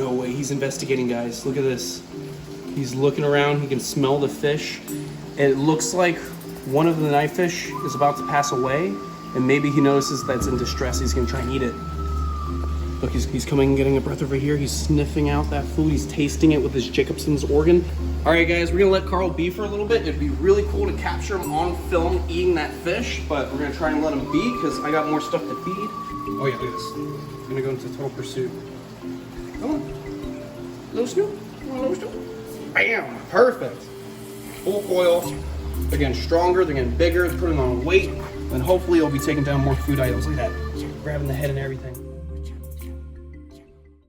No way, he's investigating, guys. Look at this. He's looking around, he can smell the fish. It looks like one of the knife fish is about to pass away, and maybe he notices that it's in distress. He's gonna try and eat it. Look, he's coming and getting a breath over here. He's sniffing out that food. He's tasting it with his Jacobson's organ. All right, guys, we're gonna let Carl be for a little bit. It'd be really cool to capture him on film eating that fish, but we're gonna try and let him be because I got more stuff to feed. Oh yeah, look at this. I'm gonna go into total pursuit. Come on, little Snoop. Come on, little Snoop. Bam, perfect. Full coil. They're getting stronger, they're getting bigger, they're putting on weight, and hopefully it'll be taking down more food items. Look at that. He's grabbing the head and everything.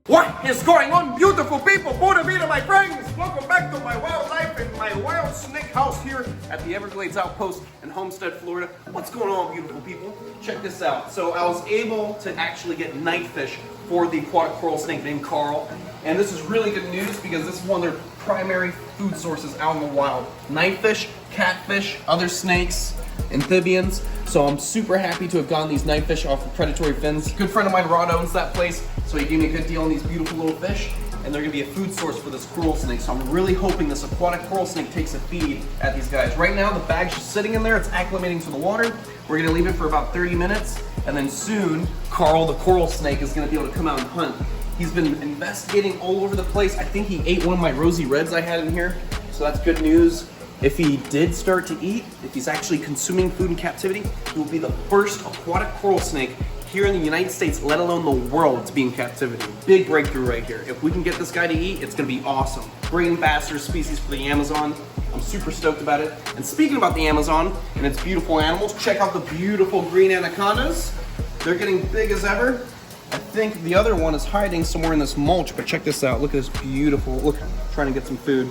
What is going on, beautiful people? Buena vida, my friends! Welcome back to my wildlife and my wild snake house here at the Everglades Outpost in Homestead, Florida. What's going on, beautiful people? Check this out. So I was able to actually get night fish for the aquatic coral snake named Carl. And this is really good news because this is one of their primary food sources out in the wild. Night fish, catfish, other snakes, amphibians. So I'm super happy to have gotten these night fish off of Predatory Fins. A good friend of mine, Rod, owns that place, so he gave me a good deal on these beautiful little fish, and they're gonna be a food source for this coral snake. So I'm really hoping this aquatic coral snake takes a feed at these guys. Right now, the bag's just sitting in there, it's acclimating to the water. We're gonna leave it for about 30 minutes, and then soon, Carl, the coral snake, is gonna be able to come out and hunt. He's been investigating all over the place. I think he ate one of my rosy reds I had in here, so that's good news. If he did start to eat, if he's actually consuming food in captivity, he will be the first aquatic coral snake here in the United States, let alone the world, to be in captivity. Big breakthrough right here. If we can get this guy to eat, it's gonna be awesome. Great ambassador species for the Amazon. I'm super stoked about it. And speaking about the Amazon and its beautiful animals, check out the beautiful green anacondas. They're getting big as ever. I think the other one is hiding somewhere in this mulch, but check this out. Look at this beautiful, look, I'm trying to get some food.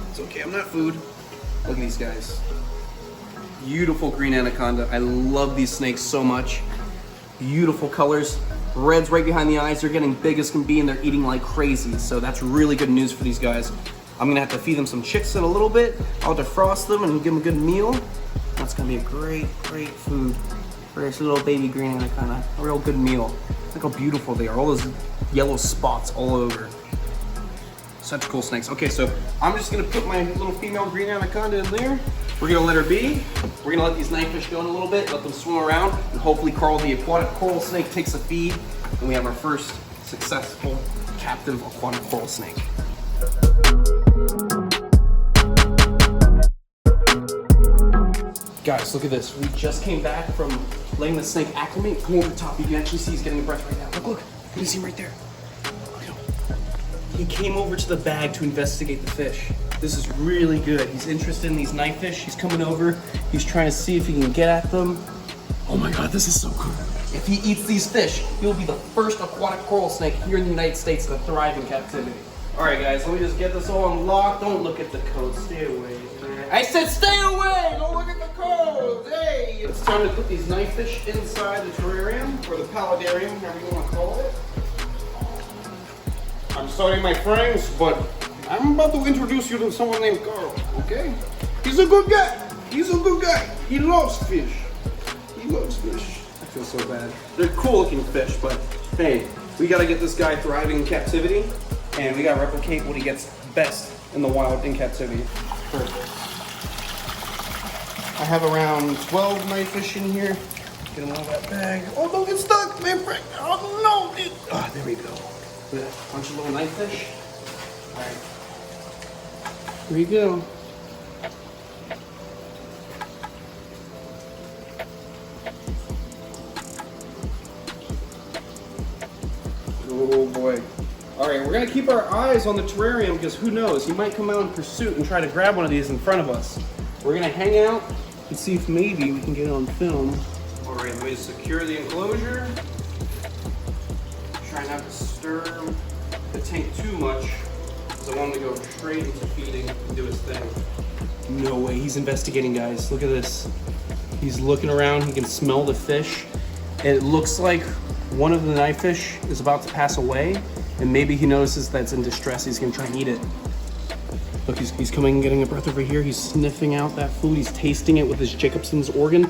It's okay, I'm not food. Look at these guys. Beautiful green anaconda. I love these snakes so much. Beautiful colors. Red's right behind the eyes. They're getting big as can be and they're eating like crazy. So that's really good news for these guys. I'm gonna have to feed them some chicks in a little bit. I'll defrost them and give them a good meal. That's gonna be a great, great food for this little baby green anaconda. A real good meal. Look how beautiful they are. All those yellow spots all over. Such cool snakes. Okay, so I'm just gonna put my little female green anaconda in there. We're gonna let her be. We're gonna let these night fish go in a little bit, let them swim around, and hopefully Carl, the aquatic coral snake, takes a feed, and we have our first successful captive aquatic coral snake. Guys, look at this. We just came back from letting the snake acclimate. Come over the top. You can actually see he's getting a breath right now. Look, you can see him right there. He came over to the bag to investigate the fish. This is really good. He's interested in these night fish. He's coming over. He's trying to see if he can get at them. Oh my God, this is so cool. If he eats these fish, he'll be the first aquatic coral snake here in the United States to thrive in captivity. All right, guys, let me just get this all unlocked. Don't look at the code. Stay away. I said stay away! Don't look at the code! Hey! It's time to put these night fish inside the terrarium, or the paludarium, whatever you want to call it. I'm sorry, my friends, but I'm about to introduce you to someone named Carl, okay? He's a good guy. He's a good guy. He loves fish. He loves fish. I feel so bad. They're cool looking fish, but hey, we gotta get this guy thriving in captivity, and we gotta replicate what he gets best in the wild in captivity. Perfect. I have around 12 night fish in here. Get them out of that bag. Oh, don't get stuck, man. Oh, no. Oh, there we go. A bunch of little night fish. All right. Here you go. Oh boy. All right, we're gonna keep our eyes on the terrarium because who knows, he might come out in pursuit and try to grab one of these in front of us. We're gonna hang out and see if maybe we can get it on film. All right, let me secure the enclosure. Try not to stir the tank too much because I want him to go straight into feeding and do his thing. No way, he's investigating, guys. Look at this. He's looking around, he can smell the fish. It looks like one of the night fish is about to pass away, and maybe he notices that it's in distress. He's gonna try and eat it. Look, he's coming and getting a breath over here. He's sniffing out that food. He's tasting it with his Jacobson's organ.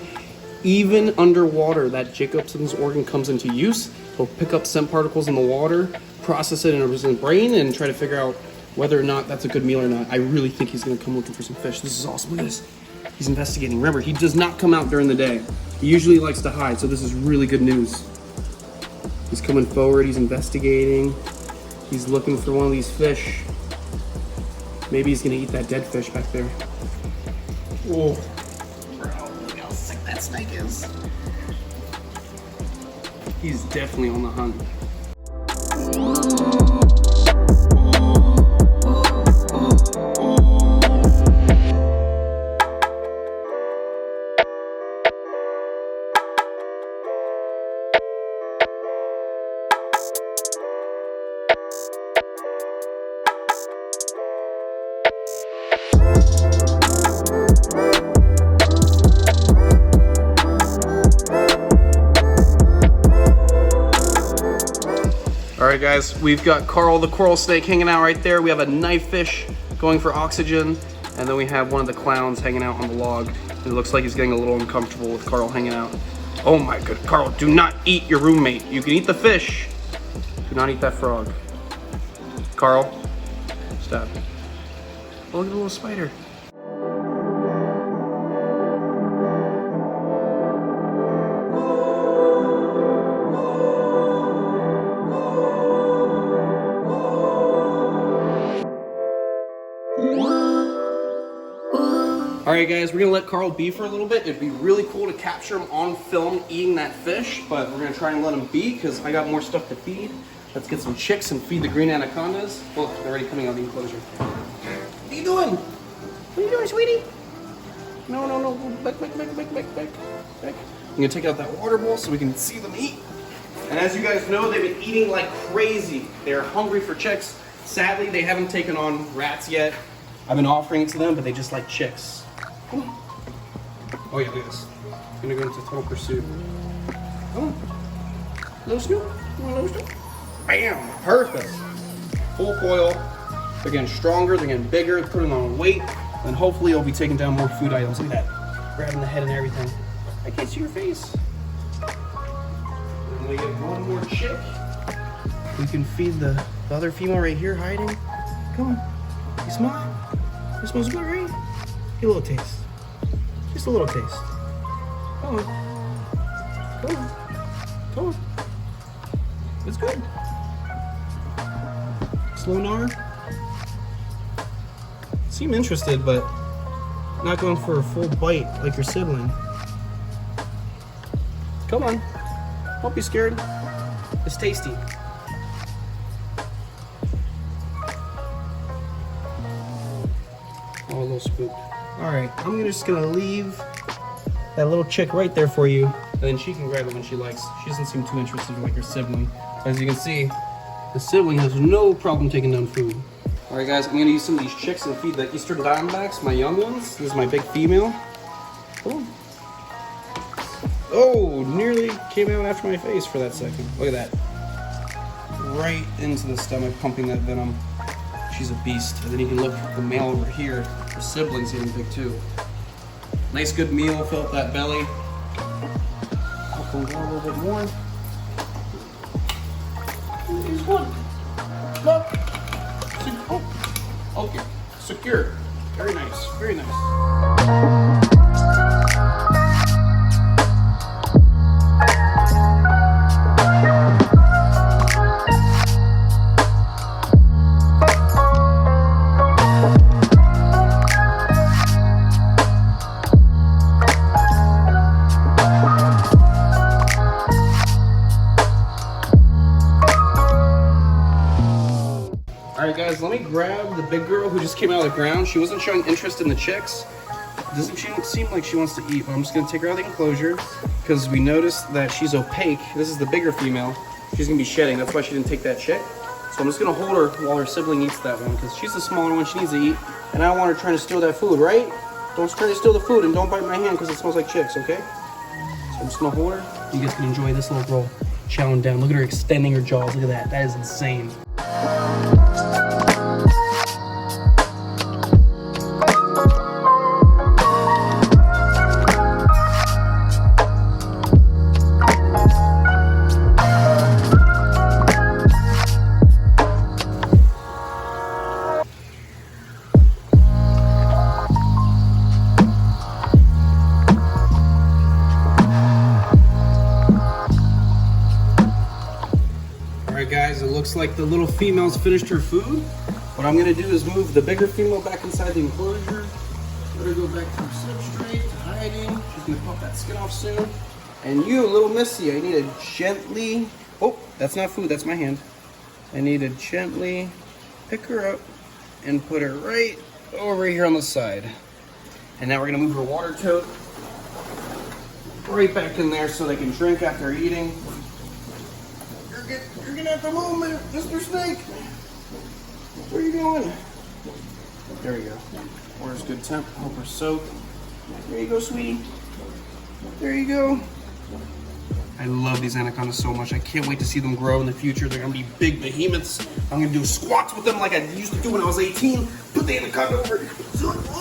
Even underwater, that Jacobson's organ comes into use. He'll pick up scent particles in the water, process it in his brain and try to figure out whether or not that's a good meal or not. I really think he's gonna come looking for some fish. This is awesome. Look at this. He's investigating. Remember, he does not come out during the day. He usually likes to hide, so this is really good news. He's coming forward, he's investigating. He's looking for one of these fish. Maybe he's gonna eat that dead fish back there. Whoa. Bro, look how sick that snake is. He's definitely on the hunt. All right, guys, we've got Carl the coral snake hanging out right there. We have a knife fish going for oxygen, and then we have one of the clowns hanging out on the log. It looks like he's getting a little uncomfortable with Carl hanging out. Oh my good, Carl, do not eat your roommate. You can eat the fish. Do not eat that frog. Carl, stop. Oh, look at the little spider. All right, guys, we're gonna let Carl be for a little bit. It'd be really cool to capture him on film eating that fish, but we're gonna try and let him be because I got more stuff to feed. Let's get some chicks and feed the green anacondas. Look, they're already coming out of the enclosure. What are you doing? What are you doing, sweetie? No, no, no, back. I'm gonna take out that water bowl so we can see them eat. And as you guys know, they've been eating like crazy. They're hungry for chicks. Sadly, they haven't taken on rats yet. I've been offering it to them, but they just like chicks. Come on. Oh yeah, look at this. I'm gonna go into total pursuit. Come on. Little Snoop. Come on, little Snoop. Bam! Perfect. Full coil. They're getting stronger, they're getting bigger, putting on weight, and hopefully it'll be taking down more food items. Look at that. Grabbing the head and everything. I can't see your face. And we get one more chick. We can feed the other female right here hiding. Come on. You smell it? It smells good, right? Get a little taste. Just a little taste. Come on. Come on. Come on. It's good. Slow gnar. Seem interested, but not going for a full bite like your sibling. Come on. Don't be scared. It's tasty. Oh, a little spooked. All right, I'm just gonna leave that little chick right there for you, and then she can grab it when she likes. She doesn't seem too interested like her sibling. As you can see, the sibling has no problem taking down food. All right, guys, I'm gonna use some of these chicks and feed the Eastern Diamondbacks, my young ones. This is my big female. Oh, nearly came out after my face for that second. Look at that. Right into the stomach, pumping that venom. She's a beast. And then you can look at the male over here. The sibling's getting big too. Nice good meal, fill up that belly. Up and go a little bit more. Here's one. Look. Oh, okay. Secure. Very nice. Very nice. Alright guys, let me grab the big girl who just came out of the ground. She wasn't showing interest in the chicks. Doesn't she seem like she wants to eat, but I'm just going to take her out of the enclosure because we noticed that she's opaque. This is the bigger female. She's going to be shedding. That's why she didn't take that chick. So I'm just going to hold her while her sibling eats that one because she's the smaller one. She needs to eat. And I don't want her trying to steal that food, right? Don't try to steal the food and don't bite my hand because it smells like chicks, okay? So I'm just going to hold her. You guys can enjoy this little girl chowing down. Look at her extending her jaws. Look at that. That is insane. like the little female's finished her food. What I'm gonna do is move the bigger female back inside the enclosure. Let her go back to her substrate, to hiding. She's gonna pop that skin off soon. And you, little missy, I need to gently, oh, that's not food, that's my hand. I need to gently pick her up and put her right over here on the side. And now we're gonna move her water tote right back in there so they can drink after eating. You're gonna have to move, Mr. Snake. Where are you going? There we go. Water's good temp, help her soak. There you go, sweetie. There you go. I love these anacondas so much. I can't wait to see them grow in the future. They're gonna be big behemoths. I'm gonna do squats with them like I used to do when I was 18. Put the anaconda over, squat,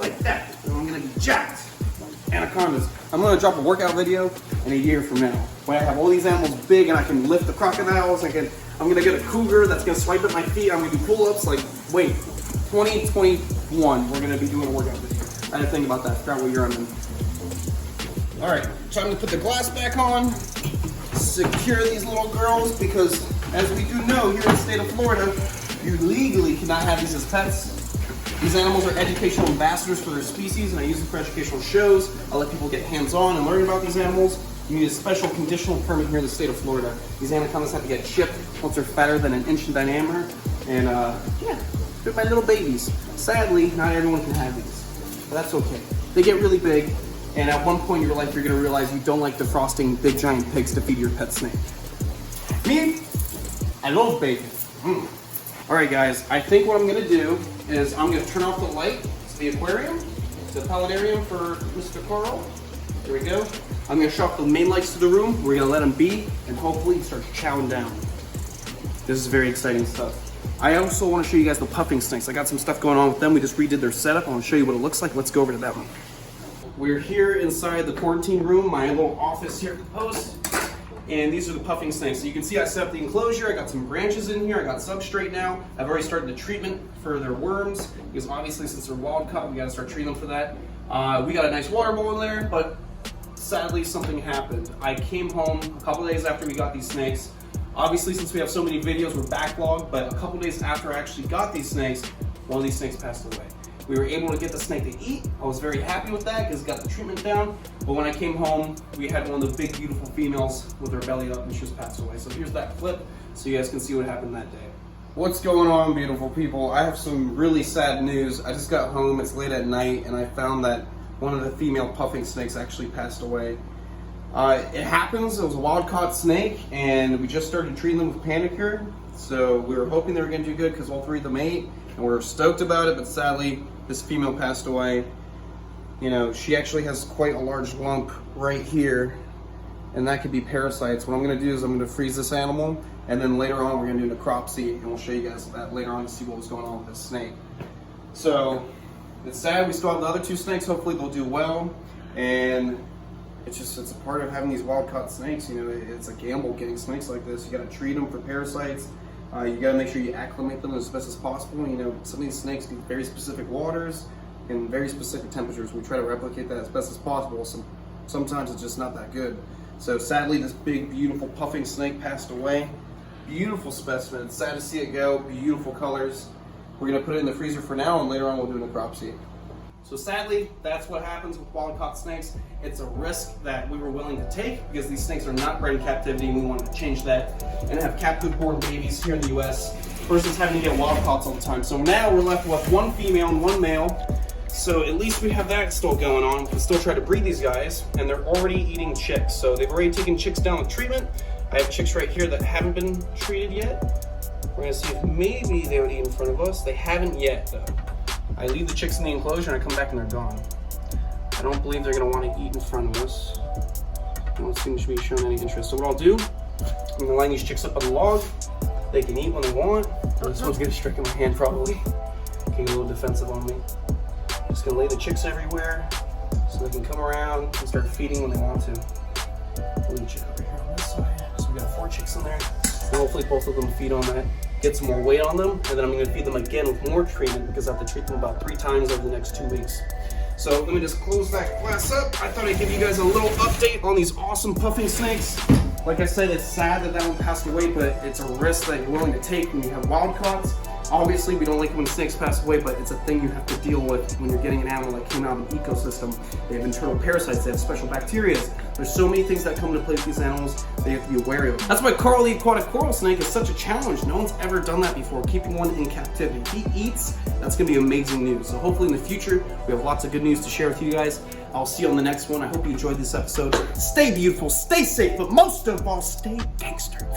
like that. And I'm gonna be jacked. Anacondas. I'm gonna drop a workout video in a year from now. When I have all these animals big and I can lift the crocodiles, I'm gonna get a cougar that's gonna swipe at my feet. I'm gonna do pull-ups. Like, wait, 2021, we're gonna be doing a workout video. I had to think about that. Figure out what year I'm in. All right, time to put the glass back on. Secure these little girls because, as we do know here in the state of Florida, you legally cannot have these as pets. These animals are educational ambassadors for their species, and I use them for educational shows. I let people get hands-on and learn about these animals. You need a special conditional permit here in the state of Florida. These anacondas have to get shipped once they're fatter than 1 inch in diameter. And yeah, they're my little babies. Sadly, not everyone can have these, but that's okay. They get really big, and at one point in your life, you're gonna realize you don't like defrosting big giant pigs to feed your pet snake. Me, I love bacon. All right, guys, I think what I'm gonna do is I'm gonna turn off the light to the aquarium, the paludarium for Mr. Carl. There we go. I'm gonna shut off the main lights to the room. We're gonna let him be, and hopefully he starts chowing down. This is very exciting stuff. I also wanna show you guys the puffing snakes. I got some stuff going on with them. We just redid their setup. I wanna show you what it looks like. Let's go over to that one. We're here inside the quarantine room, my little office here at the post. And these are the puffing snakes. So you can see I set up the enclosure. I got some branches in here. I got substrate now. I've already started the treatment for their worms because obviously since they're wild caught, we gotta start treating them for that. We got a nice water bowl in there, but sadly something happened. I came home a couple days after we got these snakes. Obviously since we have so many videos, we're backlogged, but a couple days after I actually got these snakes, one of these snakes passed away. We were able to get the snake to eat. I was very happy with that because it got the treatment down. But when I came home, we had one of the big, beautiful females with her belly up and she just passed away. So here's that clip so you guys can see what happened that day. What's going on, beautiful people? I have some really sad news. I just got home, it's late at night, and I found that one of the female puffing snakes actually passed away. It happens, it was a wild caught snake, and we just started treating them with Panicure. So we were hoping they were gonna do good because all three of them ate, and we were stoked about it, but sadly, this female passed away. You know, she actually has quite a large lump right here, and that could be parasites. What I'm gonna do is I'm gonna freeze this animal, and then later on we're gonna do necropsy, and we'll show you guys that later on to see what was going on with this snake. So, it's sad, we still have the other two snakes, hopefully they'll do well, and it's a part of having these wild caught snakes. You know, it's a gamble getting snakes like this. You gotta treat them for parasites. You gotta make sure you acclimate them as best as possible. You know, some of these snakes need very specific waters and very specific temperatures. We try to replicate that as best as possible. Sometimes it's just not that good. So sadly, this big, beautiful puffing snake passed away. Beautiful specimen. It's sad to see it go. Beautiful colors. We're gonna put it in the freezer for now, and later on we'll do necropsy. So sadly, that's what happens with wild caught snakes. It's a risk that we were willing to take because these snakes are not bred in captivity, and we wanted to change that and have captive born babies here in the US versus having to get wild caughts all the time. So now we're left with one female and one male. So at least we have that still going on. We can still try to breed these guys, and they're already eating chicks. So they've already taken chicks down with treatment. I have chicks right here that haven't been treated yet. We're gonna see if maybe they would eat in front of us. They haven't yet though. I leave the chicks in the enclosure and I come back and they're gone. I don't believe they're gonna want to eat in front of us. They don't seem to be showing any interest. So what I'll do, I'm gonna line these chicks up on the log. They can eat when they want. This one's gonna strike in my hand probably. Getting a little defensive on me. Just gonna lay the chicks everywhere so they can come around and start feeding when they want to. Leave a chick over here on this side. So we got 4 chicks in there. And hopefully both of them feed on that. Get some more weight on them, and then I'm going to feed them again with more treatment because I have to treat them about 3 times over the next 2 weeks. So let me just close that glass up. I thought I'd give you guys a little update on these awesome puffing snakes. Like I said, it's sad that one passed away, but it's a risk that you're willing to take when you have wild caughts. Obviously, we don't like it when snakes pass away, but it's a thing you have to deal with when you're getting an animal that came out of an ecosystem. They have internal parasites, they have special bacteria. There's so many things that come into play with these animals that you have to be wary of. That's why Carl the aquatic coral snake is such a challenge. No one's ever done that before, keeping one in captivity. He eats, that's gonna be amazing news. So hopefully in the future, we have lots of good news to share with you guys. I'll see you on the next one. I hope you enjoyed this episode. Stay beautiful, stay safe, but most of all, stay gangster.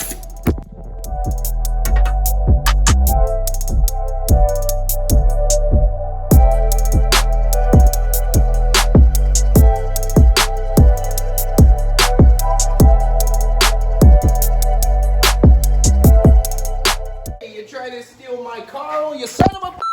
You try to steal my Carl, you son of a...